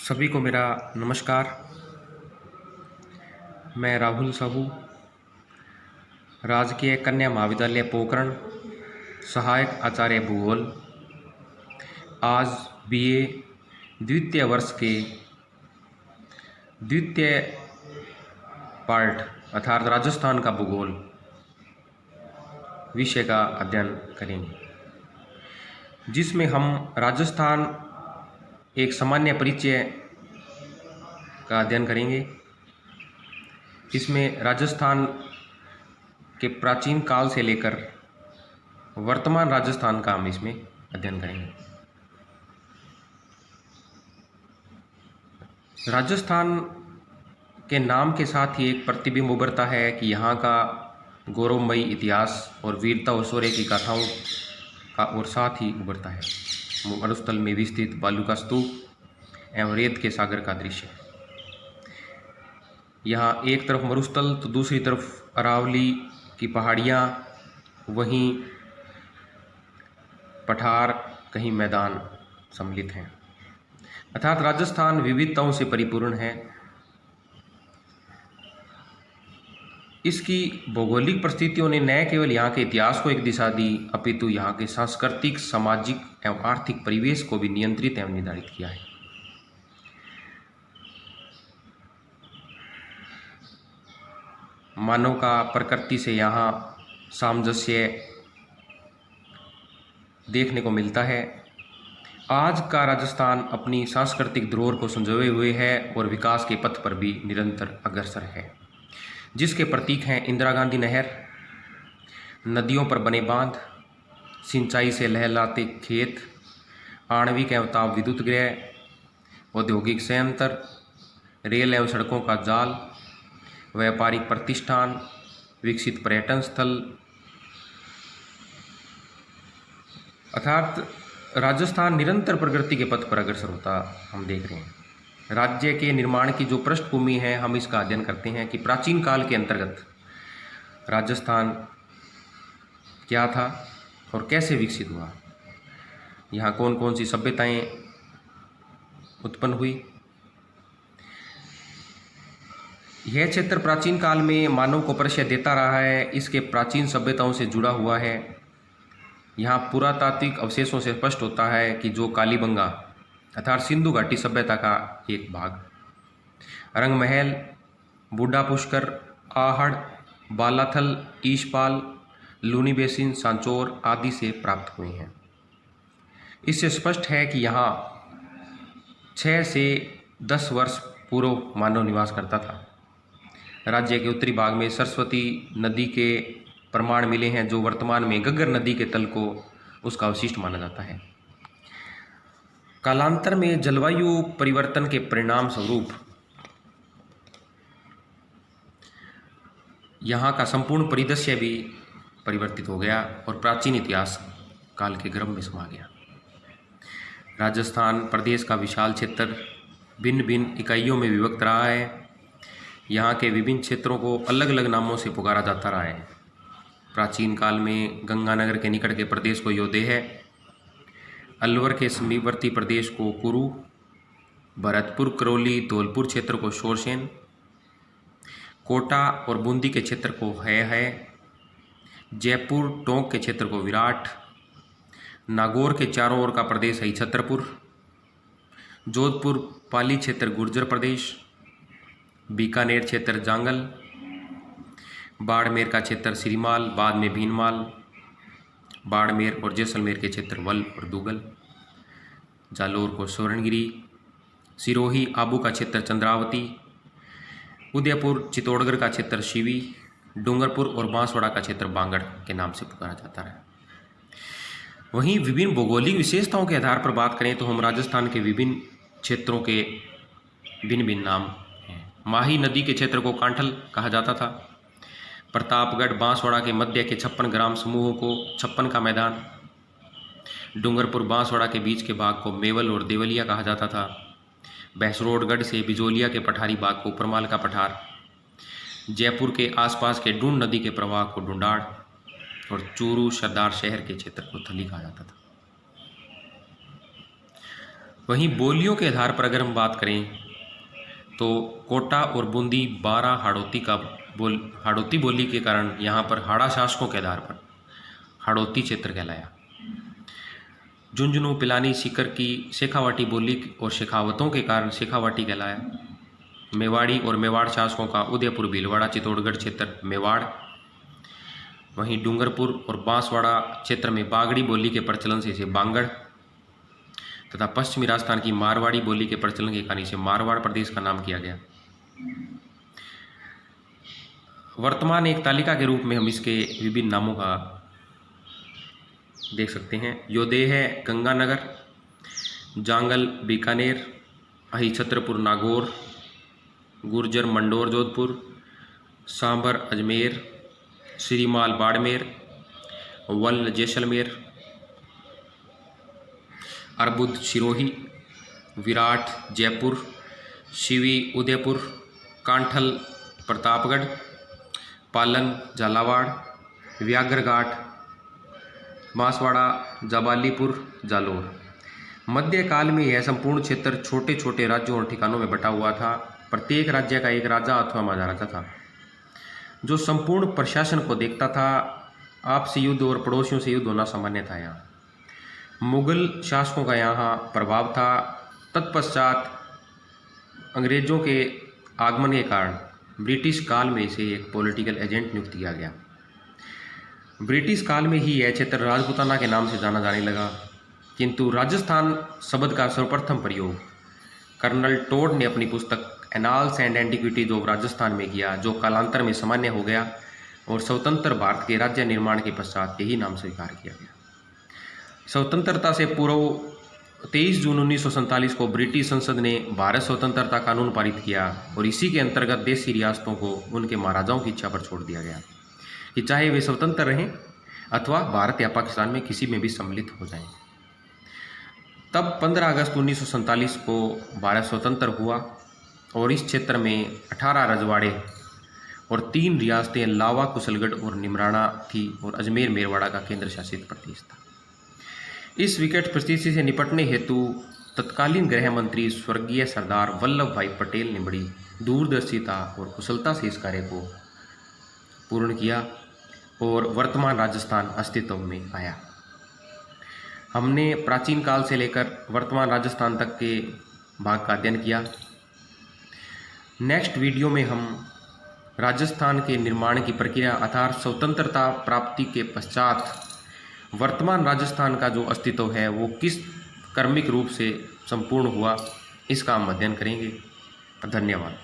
सभी को मेरा नमस्कार। मैं राहुल साहू, राजकीय कन्या महाविद्यालय पोखरण, सहायक आचार्य भूगोल, आज बीए द्वितीय वर्ष के द्वितीय पार्ट अर्थात राजस्थान का भूगोल विषय का अध्ययन करेंगे, जिसमें हम राजस्थान एक सामान्य परिचय का अध्ययन करेंगे। इसमें राजस्थान के प्राचीन काल से लेकर वर्तमान राजस्थान का हम इसमें अध्ययन करेंगे। राजस्थान के नाम के साथ ही एक प्रतिबिंब उभरता है कि यहाँ का गौरवमयी इतिहास और वीरता और शौर्य की गाथाओं का और साथ ही उभरता है मरुस्थल में विस्तृत बालू का स्तूप एवं रेत के सागर का दृश्य। यहाँ एक तरफ मरुस्थल तो दूसरी तरफ अरावली की पहाड़ियाँ, वहीं पठार, कहीं मैदान सम्मिलित हैं, अर्थात राजस्थान विविधताओं से परिपूर्ण है। इसकी भौगोलिक परिस्थितियों ने न केवल यहाँ के इतिहास को एक दिशा दी, अपितु यहाँ के सांस्कृतिक, सामाजिक एवं आर्थिक परिवेश को भी नियंत्रित एवं निर्धारित किया है। मानव का प्रकृति से यहाँ सामंजस्य देखने को मिलता है। आज का राजस्थान अपनी सांस्कृतिक धरोहर को संजोए हुए है और विकास के पथ पर भी निरंतर अग्रसर है, जिसके प्रतीक हैं इंदिरा गांधी नहर, नदियों पर बने बांध, सिंचाई से लहलाते खेत, आणविक एवं ताप विद्युत गृह, औद्योगिक संयंत्र, रेल एवं सड़कों का जाल, व्यापारिक प्रतिष्ठान, विकसित पर्यटन स्थल। अर्थात राजस्थान निरंतर प्रगति के पथ पर अग्रसर होता हम देख रहे हैं। राज्य के निर्माण की जो पृष्ठभूमि है, हम इसका अध्ययन करते हैं कि प्राचीन काल के अंतर्गत राजस्थान क्या था और कैसे विकसित हुआ, यहाँ कौन कौन सी सभ्यताएं उत्पन्न हुई। यह क्षेत्र प्राचीन काल में मानव को परिचय देता रहा है, इसके प्राचीन सभ्यताओं से जुड़ा हुआ है। यहाँ पुरातात्विक अवशेषों से स्पष्ट होता है कि जो कालीबंगा अर्थात सिंधु घाटी सभ्यता का एक भाग, रंग महल, बूढ़ा पुष्कर, आहड़, बालाथल, ईशपाल, लूनी बेसिन, सांचौर आदि से प्राप्त हुए हैं। इससे स्पष्ट है कि यहाँ 6 से 10 वर्ष पूर्व मानव निवास करता था। राज्य के उत्तरी भाग में सरस्वती नदी के प्रमाण मिले हैं, जो वर्तमान में घग्गर नदी के तल को उसका अवशिष्ट माना जाता है। कालांतर में जलवायु परिवर्तन के परिणाम स्वरूप यहाँ का संपूर्ण परिदृश्य भी परिवर्तित हो गया और प्राचीन इतिहास काल के गर्भ में समा गया। राजस्थान प्रदेश का विशाल क्षेत्र भिन्न भिन्न इकाइयों में विभक्त रहा है। यहाँ के विभिन्न क्षेत्रों को अलग अलग नामों से पुकारा जाता रहा है। प्राचीन काल में गंगानगर के निकट के प्रदेश को योदेह, अलवर के समीपवर्ती प्रदेश को कुरु, भरतपुर, करौली, धौलपुर क्षेत्र को शोरसेन, कोटा और बूंदी के क्षेत्र को है, जयपुर टोंक के क्षेत्र को विराट, नागौर के चारों ओर का प्रदेश है छतरपुर, जोधपुर पाली क्षेत्र गुर्जर प्रदेश, बीकानेर क्षेत्र जांगल, बाड़मेर का क्षेत्र सिरीमाल, बाद में भीनमाल, बाड़मेर और जैसलमेर के क्षेत्र वल और दुगल, जालोर को स्वर्णगिरी, सिरोही आबू का क्षेत्र चंद्रावती, उदयपुर चित्तौड़गढ़ का क्षेत्र शिवी, डूंगरपुर और बांसवाड़ा का क्षेत्र बांगड़ के नाम से पुकारा जाता है। वहीं विभिन्न भौगोलिक विशेषताओं के आधार पर बात करें तो हम राजस्थान के विभिन्न क्षेत्रों के भिन्न भिन्न नाम हैं। माही नदी के क्षेत्र को कांठल कहा जाता था। प्रतापगढ़ बांसवाड़ा के मध्य के 56 ग्राम समूहों को 56 का मैदान, डूंगरपुर बांसवाड़ा के बीच के भाग को मेवल और देवलिया कहा जाता था। बहसरोडगढ़ से बिजोलिया के पठारी भाग को उपरमाल का पठार, जयपुर के आसपास के डूंड नदी के प्रवाह को डूंडाड़ और चूरू सरदार शहर के क्षेत्र को थली कहा जाता था। वहीं बोलियों के आधार पर अगर हम बात करें तो कोटा और बूंदी 12 हाड़ौती बोली के कारण यहाँ पर हाड़ा शासकों के आधार पर हाड़ौती क्षेत्र कहलाया। झुंझुनू, पिलानी, सीकर की शेखावाटी बोली और शेखावतों के कारण शेखावाटी कहलाया। मेवाड़ी और मेवाड़ शासकों का उदयपुर, भीलवाड़ा, चित्तौड़गढ़ क्षेत्र मेवाड़। वहीं डूंगरपुर और बांसवाड़ा क्षेत्र में बागड़ी बोली के प्रचलन से इसे बांगड़ तथा पश्चिमी राजस्थान की मारवाड़ी बोली के प्रचलन के कारण इसे मारवाड़ प्रदेश का नाम किया गया। वर्तमान एक तालिका के रूप में हम इसके विभिन्न नामों का देख सकते हैं। योदेह है गंगानगर, जांगल बीकानेर, अही छत्रपुर नागौर, गुर्जर मंडोर जोधपुर, सांभर अजमेर, श्रीमाल बाड़मेर, वल्ल जैसलमेर, अर्बुद सिरोही, विराट जयपुर, शिवी उदयपुर, कांठल प्रतापगढ़, पालन झालावाड़, व्याघ्रघाट बांसवाड़ा, जाबालीपुर जालोर। मध्यकाल में यह संपूर्ण क्षेत्र छोटे छोटे राज्यों और ठिकानों में बटा हुआ था। प्रत्येक राज्य का एक राजा अथवा महाराजा था जो संपूर्ण प्रशासन को देखता था। आपसी युद्ध और पड़ोसियों से युद्ध होना सामान्य था। यहाँ मुगल शासकों का यहाँ प्रभाव था। तत्पश्चात अंग्रेजों के आगमन के कारण ब्रिटिश काल में इसे एक पॉलिटिकल एजेंट नियुक्त किया गया। ब्रिटिश काल में ही यह क्षेत्र राजपूताना के नाम से जाना जाने लगा, किंतु राजस्थान शब्द का सर्वप्रथम प्रयोग कर्नल टोड ने अपनी पुस्तक annals and antiquities of Rajasthan में किया, जो कालांतर में सामान्य हो गया और स्वतंत्र भारत के राज्य निर्माण के पश्चात यही नाम स्वीकार किया गया। स्वतंत्रता से पूर्व 23 जून 1947 को ब्रिटिश संसद ने भारत स्वतंत्रता कानून पारित किया और इसी के अंतर्गत देशी रियासतों को उनके महाराजाओं की इच्छा पर छोड़ दिया गया कि चाहे वे स्वतंत्र रहें अथवा भारत या पाकिस्तान में किसी में भी सम्मिलित हो जाएं। तब 15 अगस्त 1947 को भारत स्वतंत्र हुआ और इस क्षेत्र में 18 रजवाड़े और 3 रियासतें लावा, कुशलगढ़ और निमराना थी और अजमेर मेरवाड़ा का केंद्र शासित प्रदेश था। इस विकट परिस्थिति से निपटने हेतु तत्कालीन गृह मंत्री स्वर्गीय सरदार वल्लभ भाई पटेल ने बड़ी दूरदर्शिता और कुशलता से इस कार्य को पूर्ण किया और वर्तमान राजस्थान अस्तित्व में आया। हमने प्राचीन काल से लेकर वर्तमान राजस्थान तक के भाग का अध्ययन किया। नेक्स्ट वीडियो में हम राजस्थान के निर्माण की प्रक्रिया अर्थात स्वतंत्रता प्राप्ति के पश्चात वर्तमान राजस्थान का जो अस्तित्व है वो किस क्रमिक रूप से संपूर्ण हुआ, इसका हम अध्ययन करेंगे। धन्यवाद।